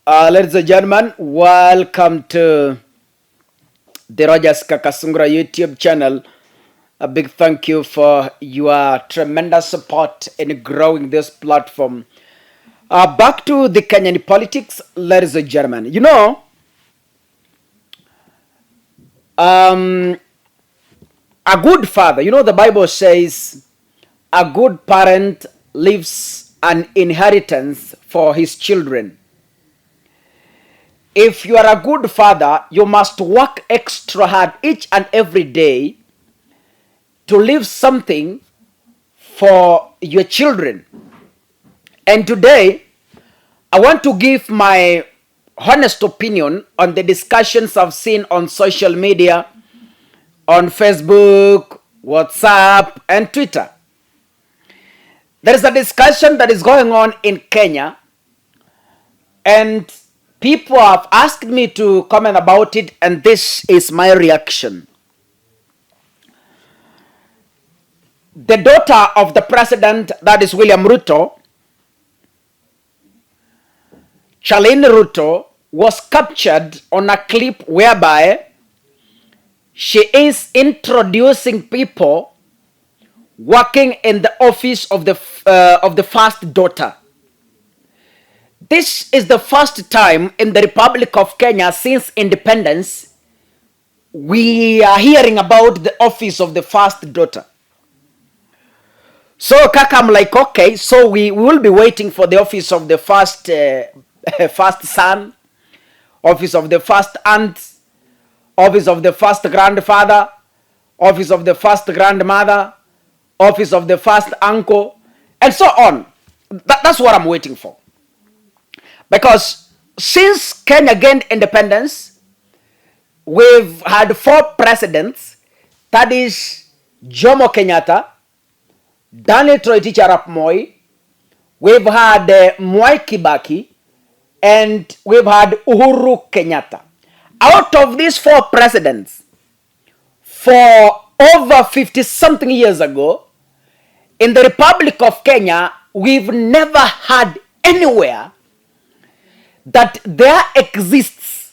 Ladies and gentlemen, welcome to the Rogers Kakasungura YouTube channel. A big thank you for your tremendous support in growing this platform. Back to the Kenyan politics, ladies and gentlemen. A good father, the Bible says a good parent leaves an inheritance for his children. If you are a good father, you must work extra hard each and every day to leave something for your children. And today, I want to give my honest opinion on the discussions I've seen on social media, on Facebook, WhatsApp, and Twitter. There is a discussion that is going on in Kenya, and people have asked me to comment about it, and this is my reaction. The daughter of the president, that is William Ruto, Charlene Ruto, was captured on a clip whereby she is introducing people working in the office of the first daughter. This is the first time in the Republic of Kenya since independence we are hearing about the office of the first daughter. So Kaka, I'm like, okay, so we will be waiting for the office of the first son, office of the first aunt, office of the first grandfather, office of the first grandmother, office of the first uncle, and so on. That's what I'm waiting for. Because since Kenya gained independence, we've had 4 presidents. That is Jomo Kenyatta, Daniel Toroitich arap Moi, we've had Mwai Kibaki, and we've had Uhuru Kenyatta. Out of these 4 presidents, for over 50-something years ago, in the Republic of Kenya, we've never had anywhere that there exists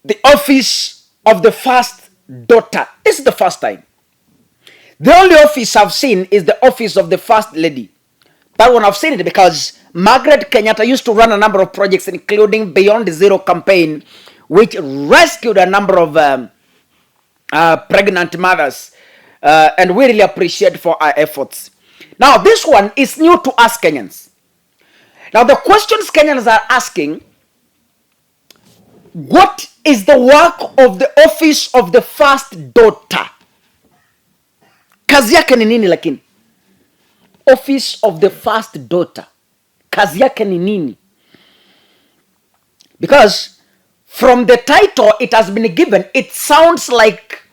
the office of the first daughter. This is the first time. The only office I've seen is the office of the first lady. That one I've seen it because Margaret Kenyatta used to run a number of projects, including Beyond Zero campaign, which rescued a number of pregnant mothers. And we really appreciate for our efforts. Now, this one is new to us Kenyans. Now, the questions Kenyans are asking, what is the work of the office of the first daughter? Kazi yake ni nini lakini? Office of the first daughter. Kazi yake ni nini? Because from the title it has been given, it sounds like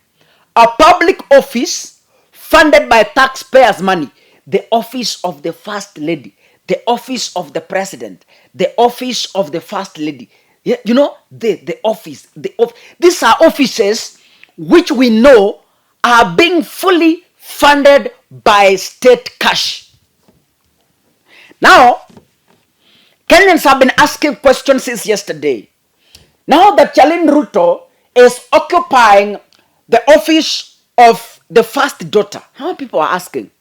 a public office funded by taxpayers' money. The office of the first lady. The office of the president, the office of the first lady. The office. These are offices which we know are being fully funded by state cash. Now, Kenyans have been asking questions since yesterday. Now that Charlene Ruto is occupying the office of the first daughter, how many people are asking?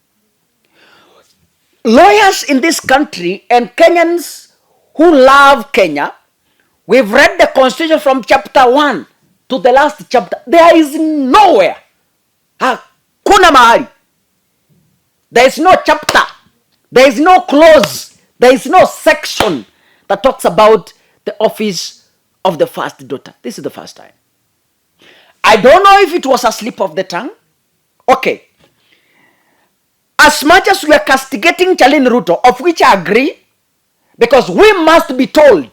Lawyers in this country and Kenyans who love Kenya, we've read the constitution from chapter 1 to the last chapter. There is nowhere, hakuna mahali, there is no chapter, there is no clause, there is no section that talks about the office of the first daughter. This is the first time. I don't know if it was a slip of the tongue. Okay. As much as we are castigating Charlene Ruto, of which I agree, because we must be told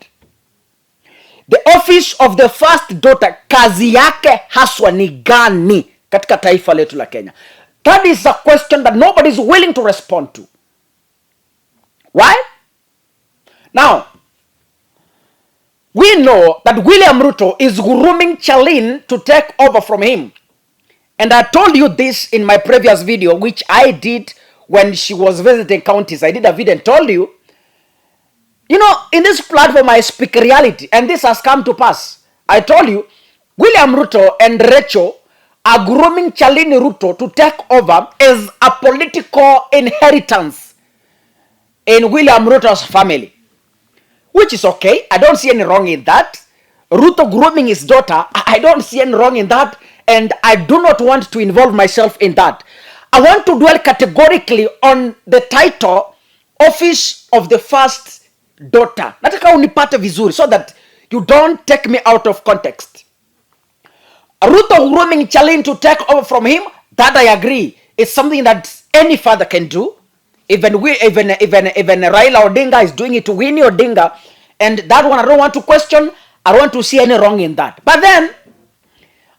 the office of the first daughter, kazi yake haswa ni gani katika taifa letu la Kenya. That is a question that nobody is willing to respond to. Why? Now, we know that William Ruto is grooming Charlene to take over from him. And I told you this in my previous video, which I did when she was visiting counties. I did a video and told you, You know, in this platform, I speak reality, and this has come to pass. I told you, William Ruto and Rachel are grooming Charlene Ruto to take over as a political inheritance in William Ruto's family, which is okay. I don't see any wrong in that. Ruto grooming his daughter, I don't see any wrong in that, and I do not want to involve myself in that. I want to dwell categorically on the title, Office of the First Daughter. Nataka unipate vizuri so that you don't take me out of context. Ruto grooming Charlene to take over from him, that I agree. It's something that any father can do. Even Raila Odinga is doing it to Winnie Odinga, and that one I don't want to question. I don't want to see any wrong in that. But then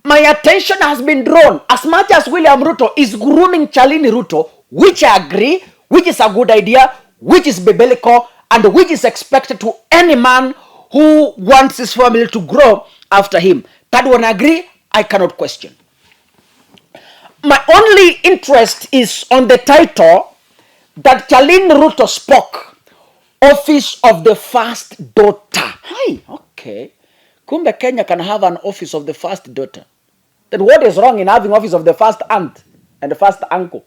my attention has been drawn, as much as William Ruto is grooming Charlene Ruto, which I agree, which is a good idea, which is biblical, and which is expected to any man who wants his family to grow after him. That one I agree, I cannot question. My only interest is on the title that Charlene Ruto spoke, Office of the First Daughter. Hi, okay. Kumbe Kenya can have an Office of the First Daughter. Then what is wrong in having Office of the First Aunt and the First Uncle?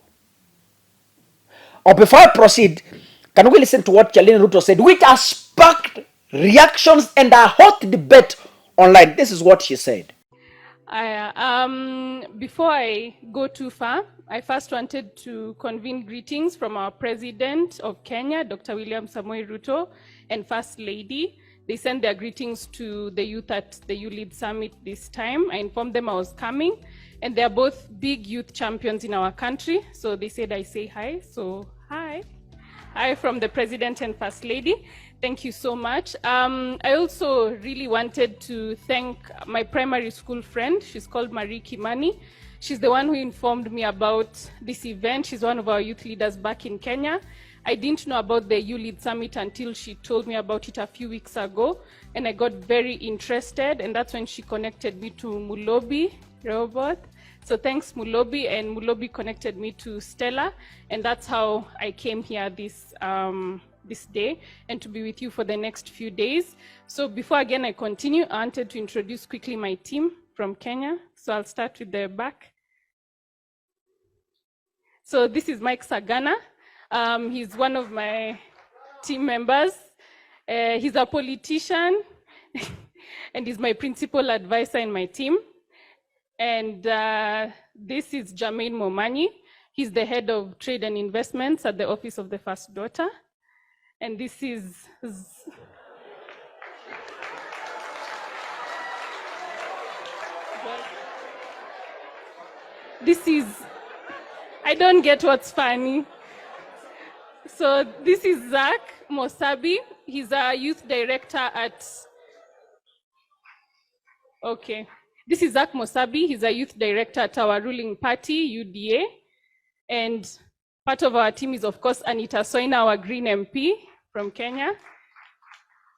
Or before I proceed, can we listen to what Charlene Ruto said, which has sparked reactions and a hot debate online? This is what she said. Before I go too far, I first wanted to convene greetings from our President of Kenya, Dr. William Samoei Ruto, and First Lady. They sent their greetings to the youth at the YouLead Summit this time. I informed them I was coming, and they're both big youth champions in our country, so they said I say hi, so hi. Hi from the President and First Lady. Thank you so much. I also really wanted to thank my primary school friend. She's called Marie Kimani. She's the one who informed me about this event. She's one of our youth leaders back in Kenya. I didn't know about the YouLead Summit until she told me about it a few weeks ago, and I got very interested, and that's when she connected me to Mulobi Robot. So thanks Mulobi, and Mulobi connected me to Stella, and that's how I came here this day and to be with you for the next few days. So before again I continue, I wanted to introduce quickly my team from Kenya. So I'll start with the back. So this is Mike Sagana. He's one of my team members. He's a politician and he's my principal advisor in my team. And this is Jermaine Momanyi. He's the head of trade and investments at the Office of the First Daughter. And this is I don't get what's funny. So this is Zach Mosabi. He's a youth director at, okay. This is Zach Mosabi. He's a youth director at our ruling party, UDA. And part of our team is, of course, Anita Soina, our Green MP from Kenya.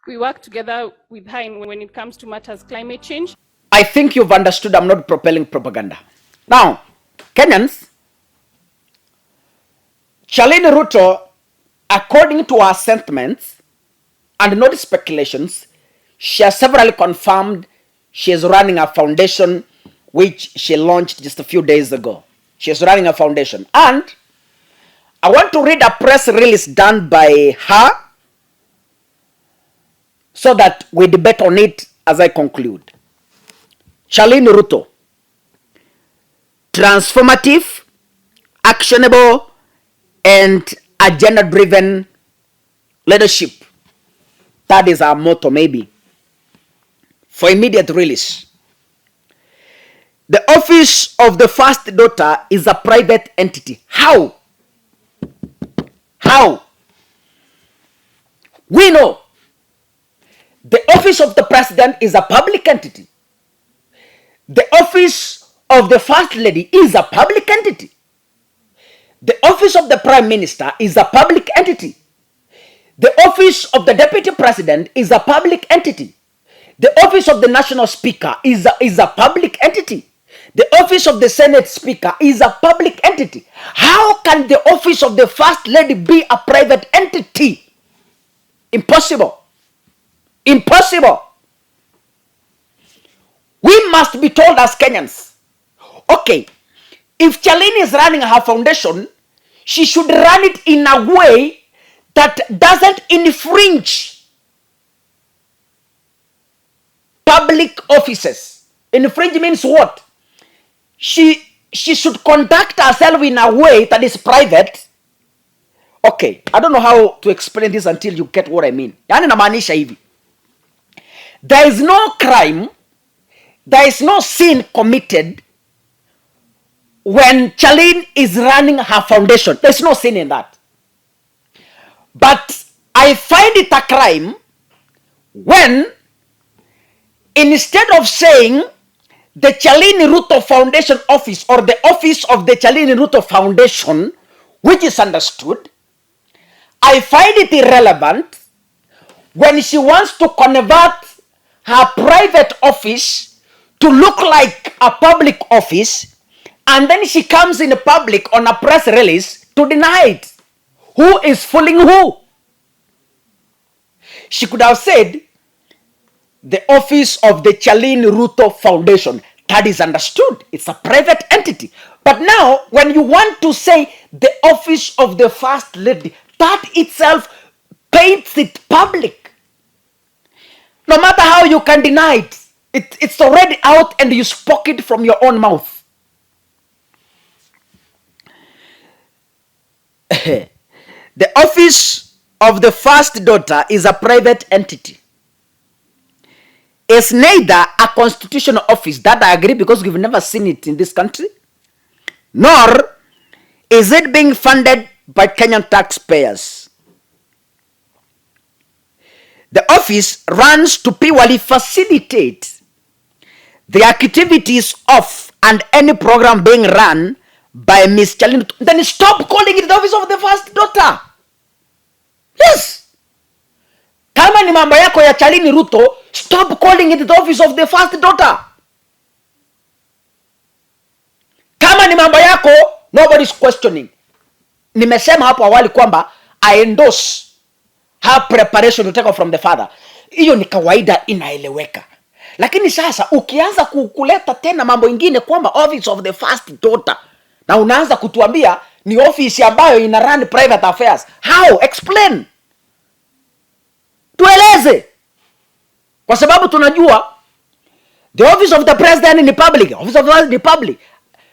We work together with her when it comes to matters climate change. I think you've understood I'm not propelling propaganda. Now, Kenyans, Charlene Ruto, according to her sentiments and not speculations, she has severally confirmed she is running a foundation which she launched just a few days ago. She is running a foundation. And I want to read a press release done by her so that we debate on it as I conclude. Charlene Ruto, transformative, actionable, and agenda-driven leadership. That is our motto, maybe, for immediate release. The Office of the First Daughter is a private entity. How? How? We know the Office of the President is a public entity. The Office of the First Lady is a public entity. The Office of the Prime Minister is a public entity. The Office of the Deputy President is a public entity. The Office of the National Speaker is a public entity. The Office of the Senate Speaker is a public entity. How can the Office of the First Lady be a private entity? Impossible. Impossible. We must be told as Kenyans, okay, if Charlene is running her foundation, she should run it in a way that doesn't infringe public offices. Infringe means what? She should conduct herself in a way that is private. Okay, I don't know how to explain this until you get what I mean. Yani namaanisha hivi. There is no crime, there is no sin committed when Charlene is running her foundation. There's no sin in that. But I find it a crime when, instead of saying the Charlene Ruto Foundation office or the office of the Charlene Ruto Foundation, which is understood, I find it irrelevant when she wants to convert her private office to look like a public office, and then she comes in public on a press release to deny it. Who is fooling who? She could have said the office of the Charlene Ruto Foundation. That is understood. It's a private entity. But now, when you want to say the office of the First Lady, that itself paints it public. No matter how you can deny it, it's already out and you spoke it from your own mouth. The office of the first daughter is a private entity. It's neither a constitutional office, that I agree, because we've never seen it in this country, nor is it being funded by Kenyan taxpayers. The office runs to purely facilitate the activities of and any program being run by Miss Charlene. Then stop calling it the office of the first daughter. Yes. Kama ni mambo yako ya Charlene Ruto, stop calling it the office of the first daughter. Kama ni mambo yako, nobody's questioning. Nimesema hapo awali kwamba I endorse her preparation to take off from the father. Hiyo ni kawaida, inaeleweka. Lakini sasa ukianza kuleta tena mambo ingine kwamba office of the first daughter, na unaanza kutuambia ni office ambayo ina run private affairs. How? Explain. Tueleze. Kwa sababu tunajua the office of the president ni public, office of the president ni public.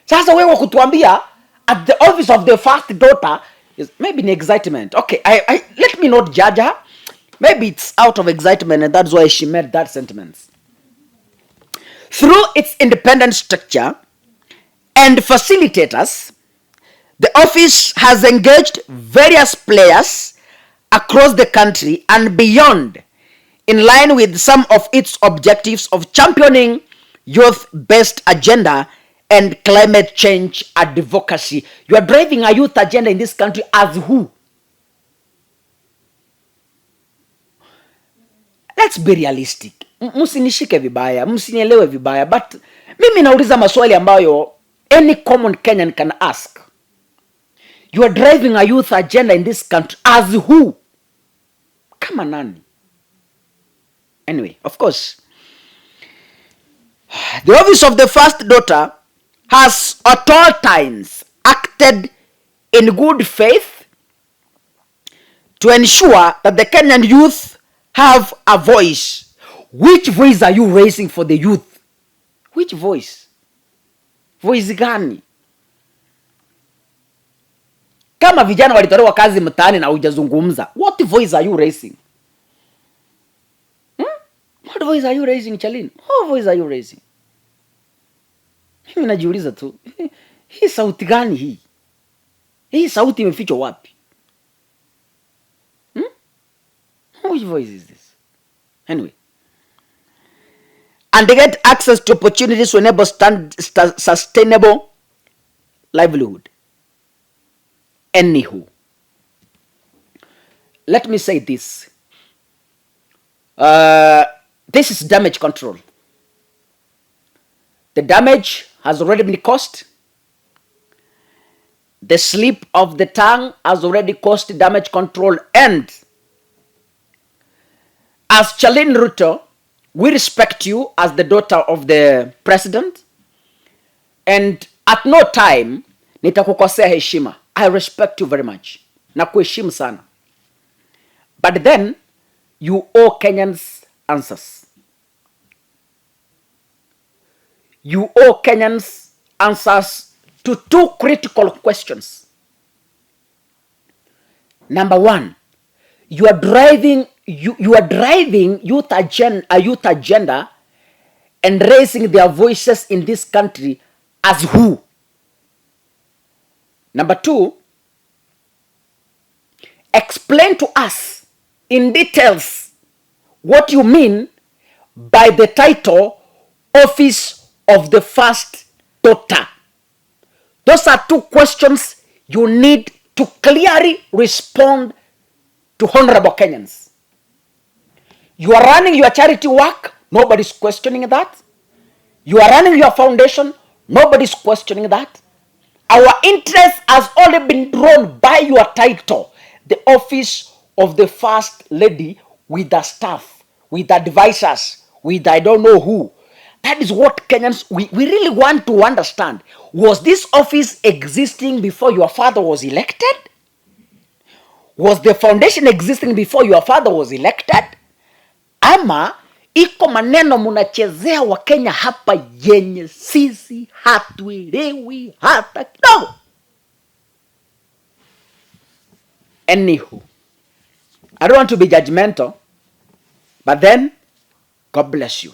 Sasa wewe kutuambia at the office of the first daughter is maybe an excitement. Okay, I let me not judge her. Maybe it's out of excitement and that's why she made that sentiment. Through its independent structure and facilitators, the office has engaged various players across the country and beyond, in line with some of its objectives of championing youth-based agenda and climate change advocacy. You are driving a youth agenda in this country as who? Let's be realistic. Msinishike vibaya, msinielewe vibaya, but mimi nauliza maswali ambayo any common Kenyan can ask. You are driving a youth agenda in this country as who? Kama nani? Anyway, of course, the office of the first daughter has at all times acted in good faith to ensure that the Kenyan youth have a voice. Which voice are you raising for the youth? Which voice? Voice gani? Kama vijana walitolewa kazi mtaani na hujazungumza, what voice are you raising? What voice are you raising, Charlene? What voice are you raising? Mimi najiuliza tu, hii sauti gani hii? Hii sauti imefichwa wapi? Which voice is this? Anyway. And they get access to opportunities to enable sustainable livelihood. Anywho, let me say this. This is damage control. The damage has already been caused. The slip of the tongue has already caused damage control, and As Charlene Ruto, we respect you as the daughter of the president, and at no time nitakukosea heshima. I respect you very much na kuheshimu sana, but then you owe Kenyans answers. You owe Kenyans answers to two critical questions. Number one, you are driving youth agenda and raising their voices in this country as who? Number two, explain to us in details what you mean by the title Office of the First Daughter. Those are two questions you need to clearly respond to honorable Kenyans. You are running your charity work, nobody's questioning that. You are running your foundation, nobody's questioning that. Our interest has only been drawn by your title, the Office of the First Lady, with the staff, with the advisors, with I don't know who. That is what Kenyans, we really want to understand. Was this office existing before your father was elected? Was the foundation existing before your father was elected? Ama iko maneno munachezea wa Kenya hapa yenye sisi hatuelewi hata kidogo. Anywho, I don't want to be judgmental, but then God bless you.